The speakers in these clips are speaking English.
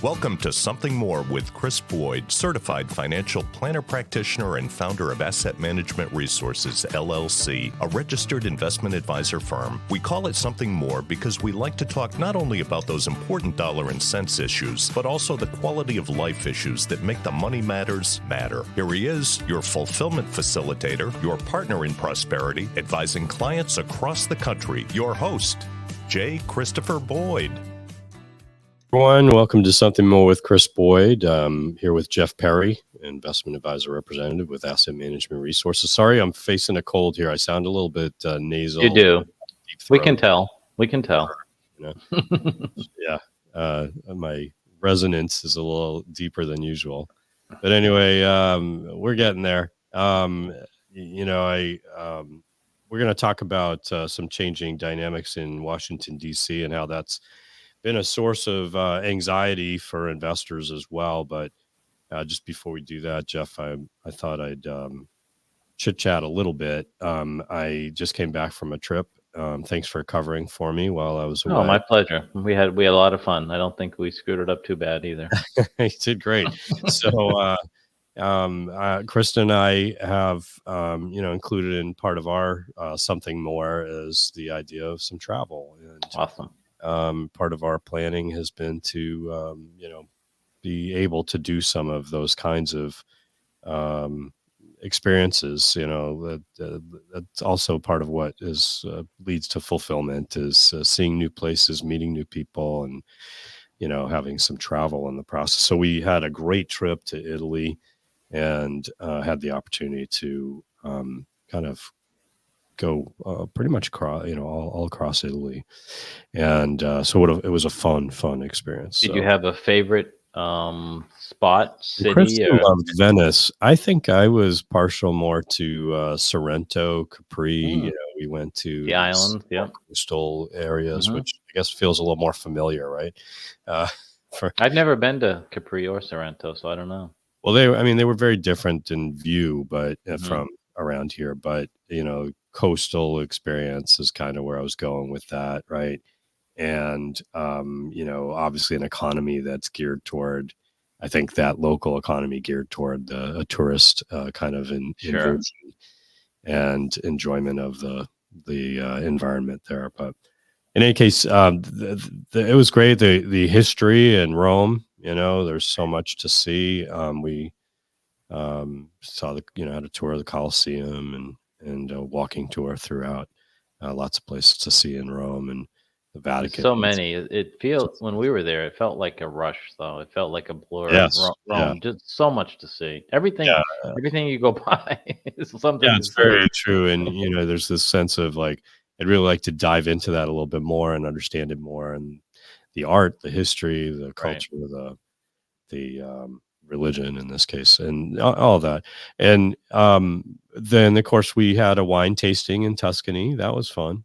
Welcome to Something More with Chris Boyd, certified financial planner practitioner and founder of Asset Management Resources, LLC, a registered investment advisor firm. We call it Something More because we like to talk not only about those important dollar and cents issues, but also the quality of life issues that make the money matters matter. Here he is, your fulfillment facilitator, your partner in prosperity, advising clients across the country, your host, J. Christopher Boyd. Everyone, welcome to Something More with Chris Boyd. Here with Jeff Perry, investment advisor representative with Asset Management Resources. Sorry, I'm facing a cold here. I sound a little bit nasal. You do. We can tell. We can tell. You know? Yeah. My resonance is a little deeper than usual. But anyway, we're getting there. We're going to talk about some changing dynamics in Washington, D.C. and how that's been a source of anxiety for investors as well. But just before we do that, Jeff, I thought I'd chit chat a little bit. I just came back from a trip. Thanks for covering for me while I was away. Oh, my pleasure. We had a lot of fun. I don't think we screwed it up too bad either. You did great. So Krista and I have, included in part of our Something More is the idea of some travel. And, awesome. Part of our planning has been to, be able to do some of those kinds of experiences. That's also part of what leads to fulfillment is seeing new places, meeting new people, and having some travel in the process. So we had a great trip to Italy, and had the opportunity to kind of go pretty much across, all across Italy, and so it was a fun experience. Did you have a favorite spot, city? Kristen loved Venice. I think I was partial more to Sorrento, Capri. We went to the island, coastal areas, which I guess feels a little more familiar, right? I've never been to Capri or Sorrento, so I don't know. Well, they were very different in view, but from around here, but coastal experience is kind of where I was going with that, right? And obviously an economy that's geared toward, I think that local economy geared toward a tourist kind of inversion and enjoyment of the environment there. But in any case, it was great. The history in Rome, there's so much to see. We saw had a tour of the Colosseum and a walking tour throughout, lots of places to see in Rome and the Vatican. So many. It feels, when we were there, it felt like a rush, though. It felt like a blur. Yes, Rome, just so much to see. Everything you go by is something. Yeah, it's very true. And there's this sense of like, I'd really like to dive into that a little bit more and understand it more, and the art, the history, the culture, the religion in this case, and all of that. And then of course we had a wine tasting in Tuscany. That was fun.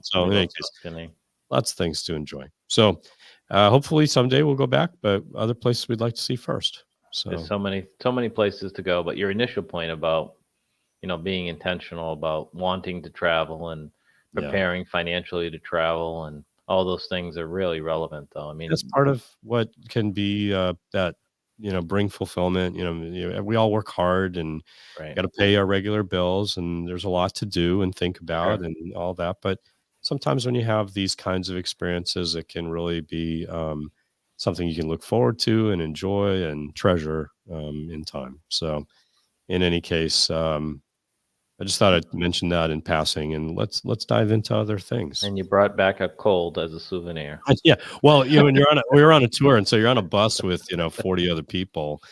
So in any case, Tuscany. Lots of things to enjoy. So hopefully someday we'll go back, but other places we'd like to see first. So there's so many places to go. But your initial point about being intentional about wanting to travel and preparing financially to travel and all those things are really relevant, though. I mean, that's part of what can be that bring fulfillment. We all work hard and got to pay our regular bills, and there's a lot to do and think about and all that. But sometimes when you have these kinds of experiences, it can really be something you can look forward to and enjoy and treasure in time. So in any case, I just thought I'd mention that in passing, and let's dive into other things. And you brought back a cold as a souvenir. Yeah. Well, when we were on a tour, and so you're on a bus with 40 other people,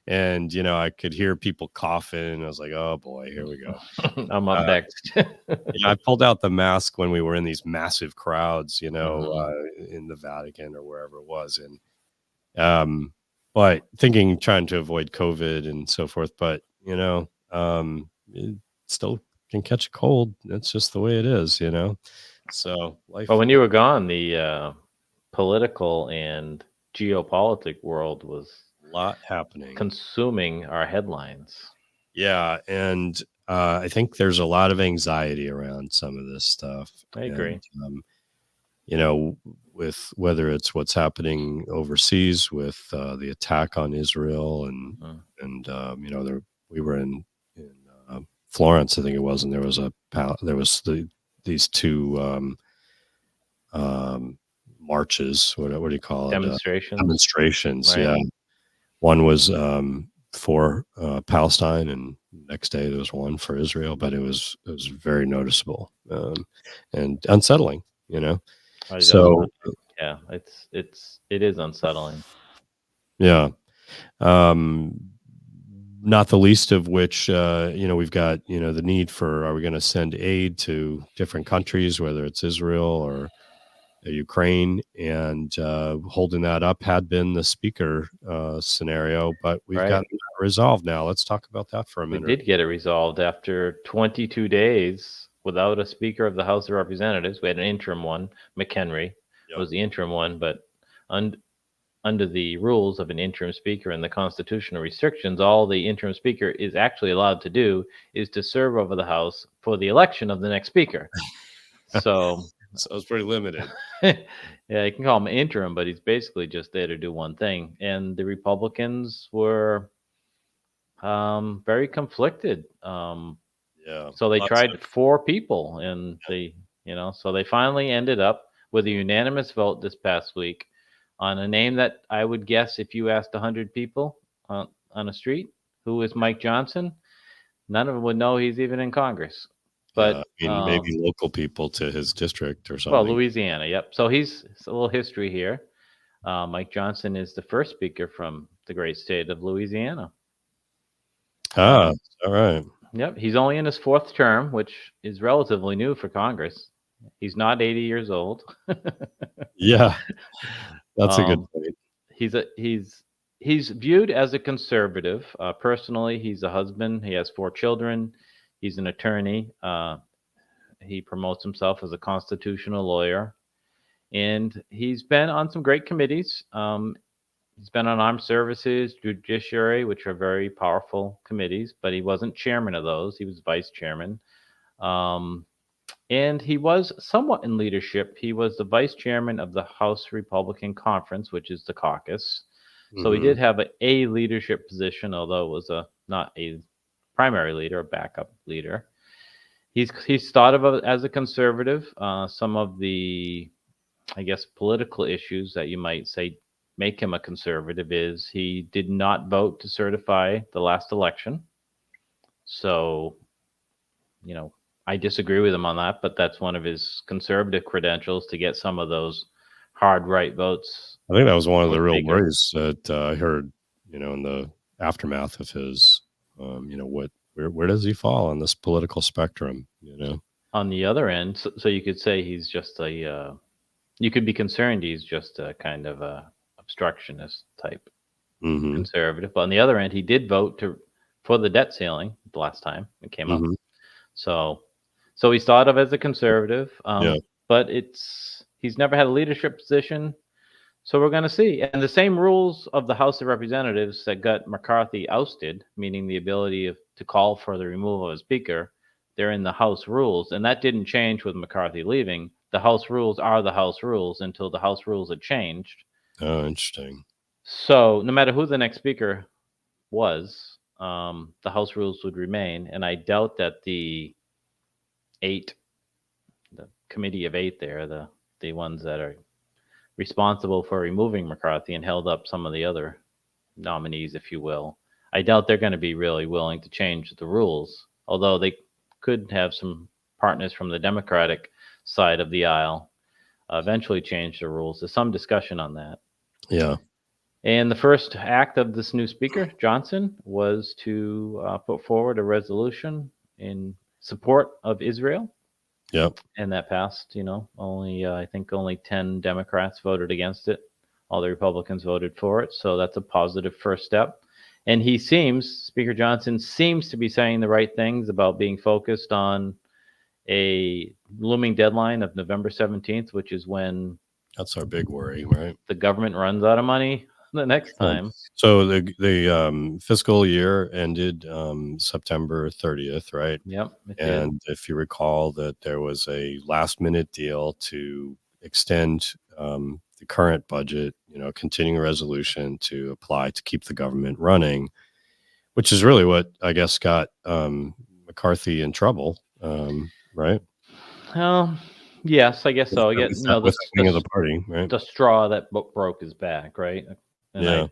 and I could hear people coughing, and I was like, oh boy, here we go. I'm up next. I pulled out the mask when we were in these massive crowds, in the Vatican or wherever it was, and but trying to avoid COVID and so forth, but still can catch a cold. That's just the way it is, so life. But when you were gone, the political and geopolitic world was a lot happening, consuming our headlines. Yeah, and I think there's a lot of anxiety around some of this stuff. I agree. with whether it's what's happening overseas with the attack on Israel we were in Florence, I think it was, and there was these two marches. What do you call it? Demonstrations. Right. Yeah, one was for Palestine, and next day there was one for Israel. But it was very noticeable and unsettling. So yeah, it is unsettling. Yeah. Not the least of which, we've got, the need for, are we going to send aid to different countries, whether it's Israel or Ukraine, and holding that up had been the speaker scenario, but we've Right. gotten that resolved now. Let's talk about that for a We minute. did get it resolved after 22 days without a Speaker of the House of Representatives. We had an interim one. McHenry was the interim one, but under the rules of an interim speaker and the constitutional restrictions, all the interim speaker is actually allowed to do is to serve over the House for the election of the next speaker. So it's pretty limited. Yeah, you can call him interim, but he's basically just there to do one thing. And the Republicans were very conflicted. So they tried 4 people, and so they finally ended up with a unanimous vote this past week on a name that I would guess if you asked 100 people on a street who is Mike Johnson, none of them would know he's even in Congress. But maybe local people to his district or something. Well, Louisiana, yep. So it's a little history here. Mike Johnson is the first speaker from the great state of Louisiana. All right. Yep, he's only in his 4th term, which is relatively new for Congress. He's not 80 years old. Yeah, that's a good point. He's viewed as a conservative. Personally, he's a husband. He has 4 children. He's an attorney. He promotes himself as a constitutional lawyer, and he's been on some great committees. He's been on armed services, judiciary, which are very powerful committees, but he wasn't chairman of those. He was vice chairman. And he was somewhat in leadership. He was the vice chairman of the House Republican Conference, which is the caucus. So he did have a leadership position, although it was not a primary leader, a backup leader. He's thought of as a conservative. Some of the, I guess, political issues that you might say make him a conservative is he did not vote to certify the last election. So, I disagree with him on that, but that's one of his conservative credentials, to get some of those hard right votes. I think that was one of the real worries that I heard, in the aftermath of his, where does he fall on this political spectrum, On the other end, so you could say he's just you could be concerned he's just a kind of a obstructionist type conservative. But on the other end, he did vote for the debt ceiling the last time it came up. So he's thought of as a conservative, but he's never had a leadership position. So we're going to see. And the same rules of the House of Representatives that got McCarthy ousted, meaning the ability to call for the removal of a speaker, they're in the House rules. And that didn't change with McCarthy leaving. The House rules are the House rules until the House rules are changed. Oh, interesting. So no matter who the next speaker was, the House rules would remain. And I doubt that the committee of 8 there, the ones that are responsible for removing McCarthy and held up some of the other nominees, if you will, I doubt they're going to be really willing to change the rules, although they could have some partners from the Democratic side of the aisle eventually change the rules. There's some discussion on that. Yeah. And the first act of this new speaker, Johnson, was to put forward a resolution in support of Israel. Yep. And that passed, I think only 10 Democrats voted against it. All the Republicans voted for it. So that's a positive first step. And Speaker Johnson seems to be saying the right things about being focused on a looming deadline of November 17th, which is when that's our big worry, right? The government runs out of money the next time. So the fiscal year ended September 30th, right? Yep. And if you recall that there was a last minute deal to extend the current budget, continuing resolution to apply to keep the government running, which is really what I guess got McCarthy in trouble, right? Yes, I guess so. With the wing of the party, right? The straw that broke his back, right? And Yeah.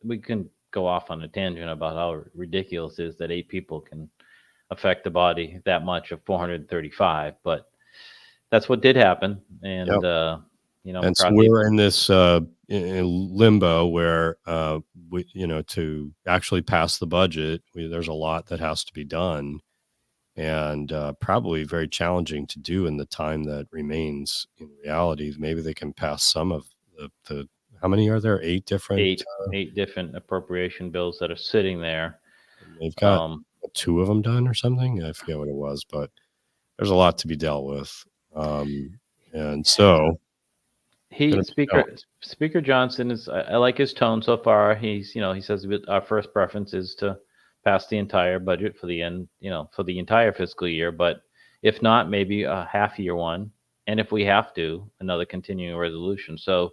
we can go off on a tangent about how ridiculous it is that 8 people can affect the body that much of 435, but that's what did happen. And Yep. and McCarthy, so we're in this in limbo where to actually pass the budget, there's a lot that has to be done, and probably very challenging to do in the time that remains. In reality, maybe they can pass some of the how many are there? 8 different appropriation bills that are sitting there. They've got 2 of them done or something. I forget what it was, but there's a lot to be dealt with. And so Speaker Johnson is, I like his tone so far. He says our first preference is to pass the entire budget for the entire fiscal year, but if not, maybe a half year one, and if we have to, another continuing resolution. So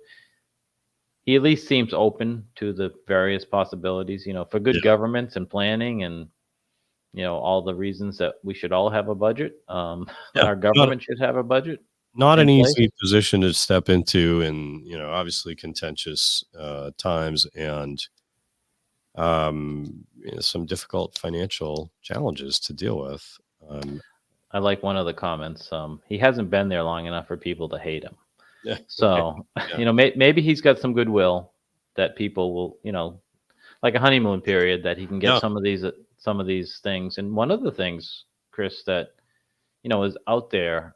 he at least seems open to the various possibilities, for good governance and planning, and all the reasons that we should all have a budget. Our government should have a budget. Not an easy position to step into, and obviously contentious times, and some difficult financial challenges to deal with. I like one of the comments. He hasn't been there long enough for people to hate him. Yeah. So maybe he's got some goodwill that people will, like a honeymoon period, that he can get some of these things. And one of the things, Chris, that is out there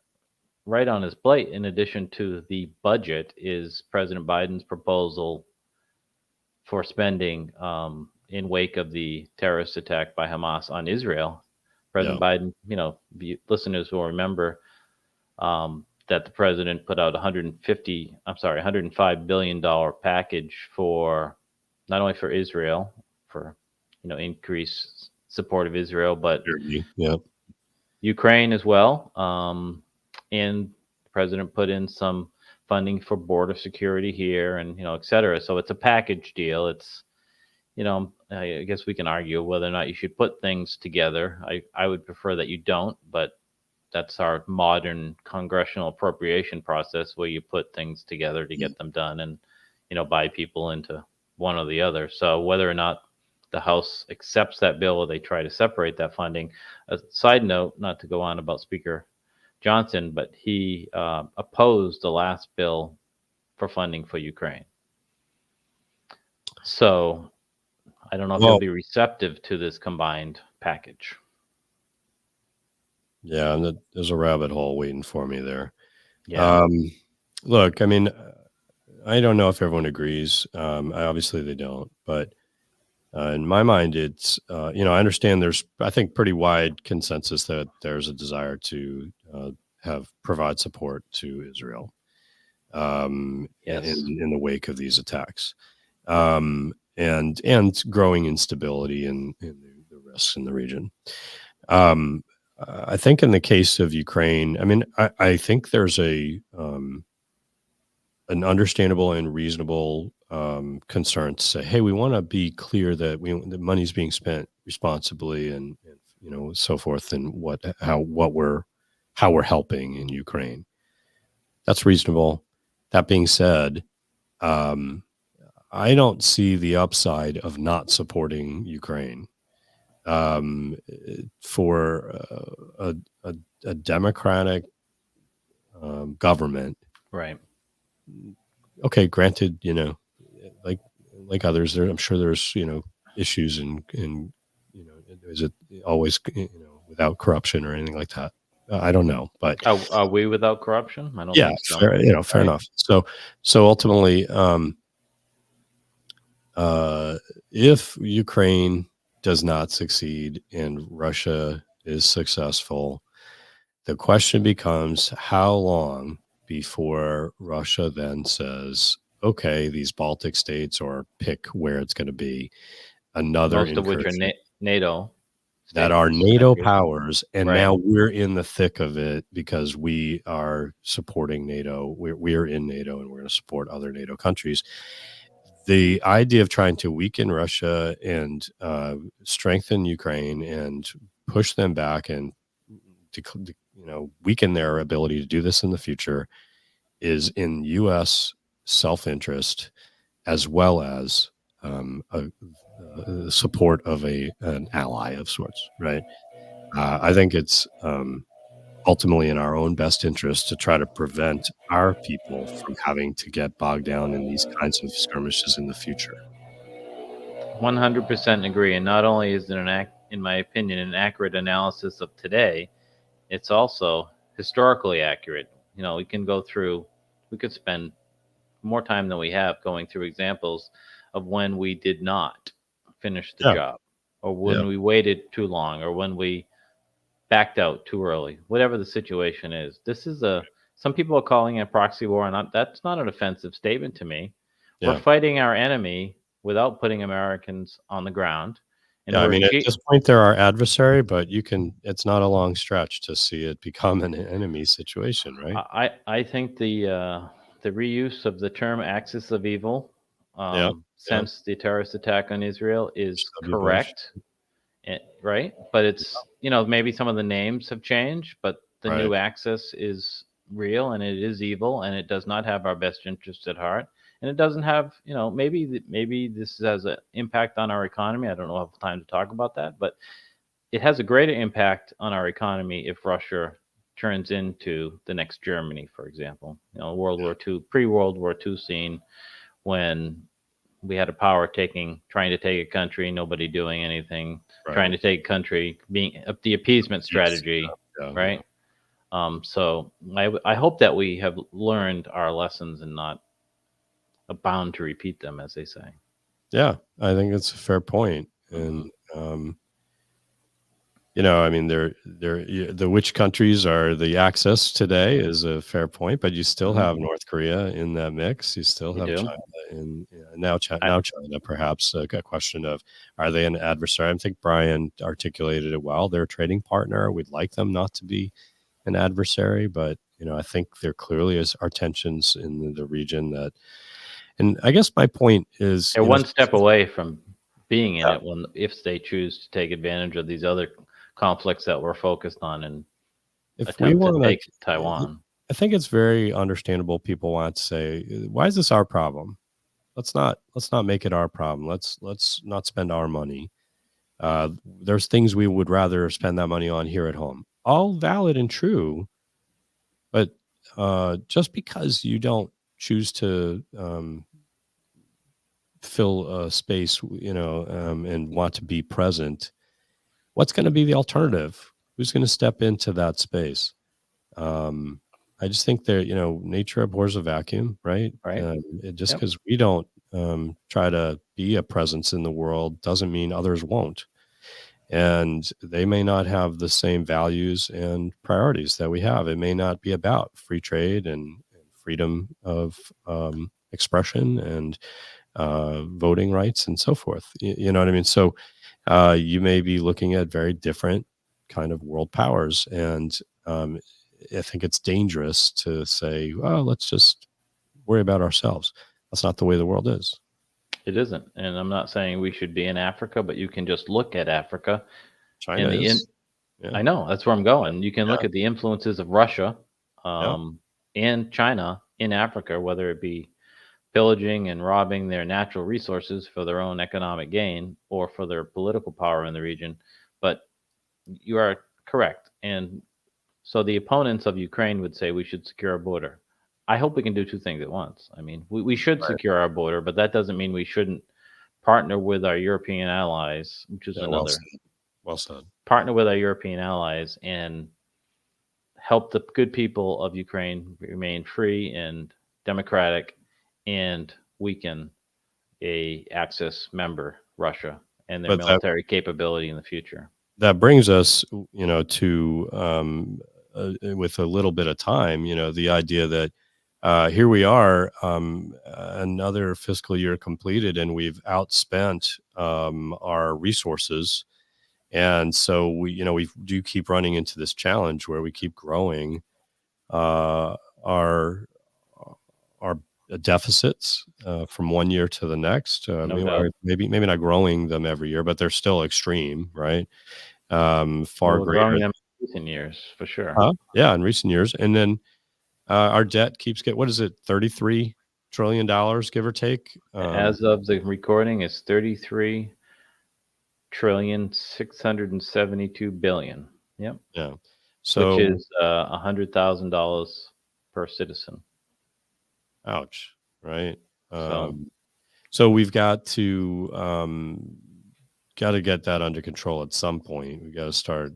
right on his plate, in addition to the budget, is President Biden's proposal for spending in wake of the terrorist attack by Hamas on Israel. President Biden, listeners will remember that the president put out $105 billion package for not only for Israel, for increased support of Israel, but Ukraine as well. And the president put in some funding for border security here, and et cetera. So it's a package deal. It's I guess we can argue whether or not you should put things together. I would prefer that you don't, but that's our modern congressional appropriation process, where you put things together to get them done, and buy people into one or the other. So whether or not the House accepts that bill, or they try to separate that funding. A side note, not to go on about Speaker Johnson, but he opposed the last bill for funding for Ukraine. So I don't know if he'll be receptive to this combined package. Yeah, and there's a rabbit hole waiting for me there. Yeah. Look, I mean, I don't know if everyone agrees. Obviously they don't, but in my mind, it's, I understand there's, I think, pretty wide consensus that there's a desire to provide support to Israel in the wake of these attacks, and growing instability and the risks in the region. I think in the case of Ukraine, I mean, I think there's an understandable and reasonable concern to say, hey, we want to be clear that the money's being spent responsibly, and so forth, and how we're helping in Ukraine. That's reasonable. That being said, I don't see the upside of not supporting Ukraine. For a democratic government, right? Okay, granted, like others, I'm sure there's issues and is it always without corruption or anything like that? I don't know, but are we without corruption? I don't think so. Fair enough. So ultimately, if Ukraine does not succeed and Russia is successful, the question becomes how long before Russia then says, okay, these Baltic states, or pick where it's going to be, another most of which are NATO. that states, are NATO countries. powers, and Right. now we're in the thick of it because we are supporting NATO. We're in NATO, and we're going to support other NATO countries. The idea of trying to weaken Russia and strengthen Ukraine and push them back and weaken their ability to do this in the future is in U.S. self-interest, as well as support of an ally of sorts, right? I think it's ultimately in our own best interest to try to prevent our people from having to get bogged down in these kinds of skirmishes in the future. 100% agree. And not only is it in my opinion, an accurate analysis of today, it's also historically accurate. We could spend more time than we have going through examples of when we did not finish the Yeah, job, or yeah, when we waited too long, or when we backed out too early, whatever the situation is. Some people are calling it a proxy war, and that's not an offensive statement to me. We're yeah. fighting our enemy without putting Americans on the ground, and Yeah, I mean, at this point, they're our adversary, but it's not a long stretch to see it become an enemy situation, right? I think the reuse of the term "axis of evil" Yeah, yeah. since the terrorist attack on Israel is W. Bush. correct. Right? But it's, maybe some of the names have changed, but the Right. new axis is real, and it is evil, and it does not have our best interests at heart. And it doesn't have, maybe this has an impact on our economy. I don't know if I have time to talk about that, but it has a greater impact on our economy if Russia turns into the next Germany, for example. World War II, pre-World War II scene, when we had a power trying to take a country, nobody doing anything, trying Right. to take a country, being the appeasement strategy, Yeah, right? So I hope that we have learned our lessons and not bound to repeat them, as they say. yeah. I think it's a fair point. Mhm. And I mean, the which countries are the axis today is a fair point, but you still Mhm. have North Korea in that mix. You still You have do. China now I, China, perhaps a question of, are they an adversary? I think Brian articulated it well. They're a trading partner. We'd like them not to be an adversary, but I think there clearly are tensions in the region and I guess my point is, they're one step away from being in it if they choose to take advantage of these other conflicts that we're focused on and if we attempt to want take to, Taiwan. I think it's very understandable. People want to say, "Why is this our problem? Let's not make it our problem. Let's not spend our money. There's things we would rather spend that money on here at home. All valid and true, but just because you don't choose to fill a space, and want to be present, what's going to be the alternative? Who's going to step into that space? Um, I just think that nature abhors a vacuum, right? Right. Just Yep. because we don't try to be a presence in the world doesn't mean others won't, and they may not have the same values and priorities that we have. It may not be about free trade and freedom of expression and voting rights and so forth. You know what I mean? So you may be looking at very different kind of world powers, and I think it's dangerous to say, well, let's just worry about ourselves. That's not the way the world is. It isn't. And I'm not saying we should be in Africa, but you can just look at Africa China and is. Yeah. I know that's where I'm going. You can Yeah. look at the influences of Russia Yeah. and China in Africa, whether it be pillaging and robbing their natural resources for their own economic gain or for their political power in the region. But you are correct. And so the opponents of Ukraine would say we should secure our border. I hope we can do two things at once. I mean, we should Right. secure our border, but that doesn't mean we shouldn't partner with our European allies, which is Yeah. Well another. said. Well said. Partner with our European allies and help the good people of Ukraine remain free and democratic, and weaken a Axis member, Russia, and their But that military capability in the future. that brings us, to with a little bit of time, the idea that here we are, another fiscal year completed, and we've outspent our resources And so we do keep running into this challenge where we keep growing our our deficits from one year to the next. No doubt. Maybe not growing them every year, but they're still extreme, right? Far Well, we're growing greater. them in recent years for sure. Yeah, in recent years. And then our debt keeps what is it, $33 trillion, give or take? As of the recording, is 33,672,000,000,000. Yep. Yeah. Which So, is $100,000 per citizen. ouch, right? So So we've got to get that under control at some point. We got to start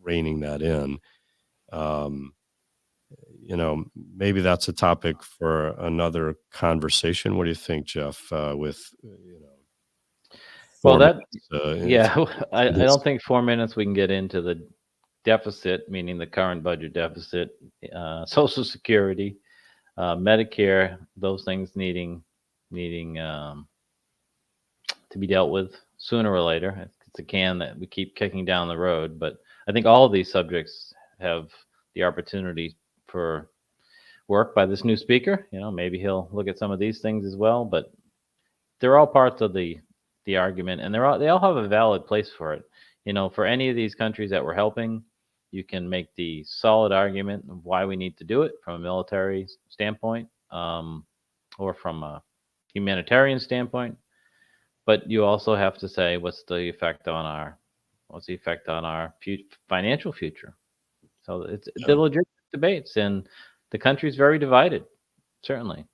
reining that in. Maybe that's a topic for another conversation. What do you think, Jeff? With well, 4 that minutes, yeah, I this. don't think 4 minutes we can get into the deficit, meaning the current budget deficit, Social Security, Medicare, those things needing to be dealt with sooner or later. It's a can that we keep kicking down the road. But I think all of these subjects have the opportunity for work by this new speaker. Maybe he'll look at some of these things as well. But they're all parts of the argument, and they all have a valid place for it. For any of these countries that we're helping, you can make the solid argument of why we need to do it from a military standpoint, or from a humanitarian standpoint. But you also have to say, what's the effect on our financial future? So they're legitimate debates, and the country's very divided, certainly.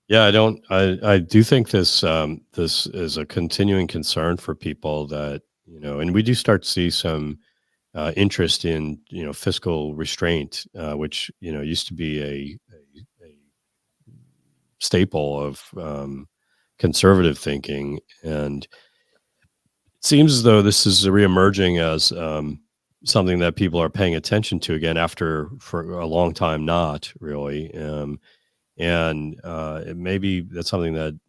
Yeah, I do think this is a continuing concern for people that, and we do start to see some interest in, fiscal restraint, which, used to be a staple of conservative thinking. And it seems as though this is reemerging as something that people are paying attention to again after for a long time not really. And maybe that's something that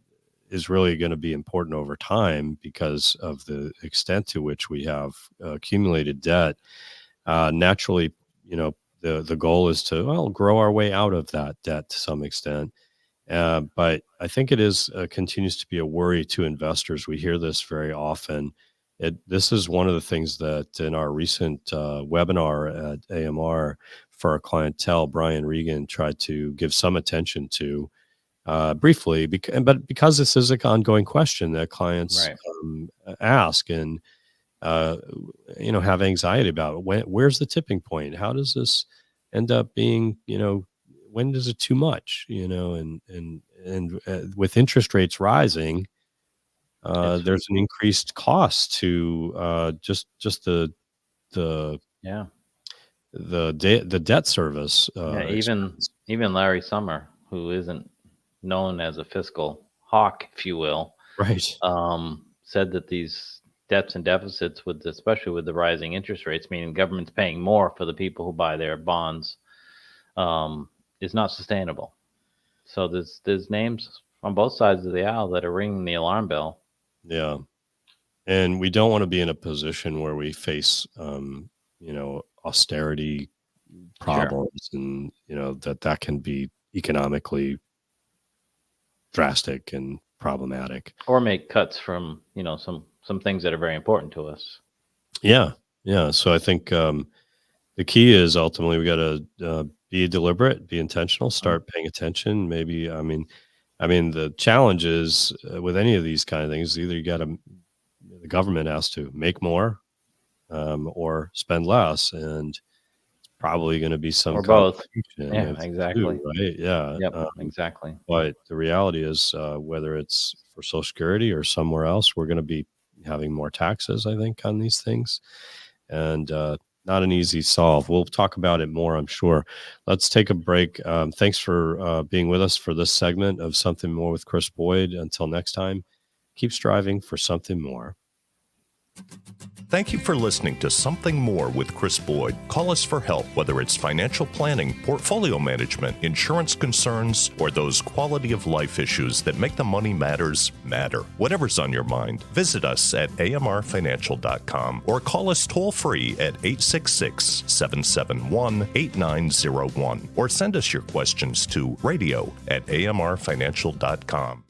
is really going to be important over time because of the extent to which we have accumulated debt. Naturally, the goal is to grow our way out of that debt to some extent. But I think it is continues to be a worry to investors. We hear this very often. This is one of the things that in our recent webinar at AMR for our clientele, Brian Regan tried to give some attention to briefly, but because this is an ongoing question that clients ask and have anxiety about. Where's the tipping point? How does this end up being? When is it too much? And with interest rates rising, there's an increased cost to just the debt service. Even Larry Summer, who isn't known as a fiscal hawk, if you will, right, said that these debts and deficits, especially with the rising interest rates, meaning government's paying more for the people who buy their bonds, is not sustainable. So there's names on both sides of the aisle that are ringing the alarm bell. Yeah. And we don't want to be in a position where we face, austerity problems, and that can be economically drastic and problematic, or make cuts from some things that are very important to us. Yeah. So I think the key is ultimately we got to be deliberate, be intentional, start paying attention. Maybe I mean the challenge is with any of these kind of things, either the government has to make more or spend less, and it's probably going to be some or both. Yeah, exactly. Right. Yeah. Yep. Exactly. But the reality is, whether it's for Social Security or somewhere else, we're going to be having more taxes, I think, on these things, and not an easy solve. We'll talk about it more, I'm sure. Let's take a break. Thanks for being with us for this segment of Something More with Chris Boyd. Until next time, keep striving for something more. Thank you for listening to Something More with Chris Boyd. Call us for help, whether it's financial planning, portfolio management, insurance concerns, or those quality of life issues that make the money matters matter. Whatever's on your mind, visit us at amrfinancial.com or call us toll free at 866-771-8901 or send us your questions to radio@amrfinancial.com.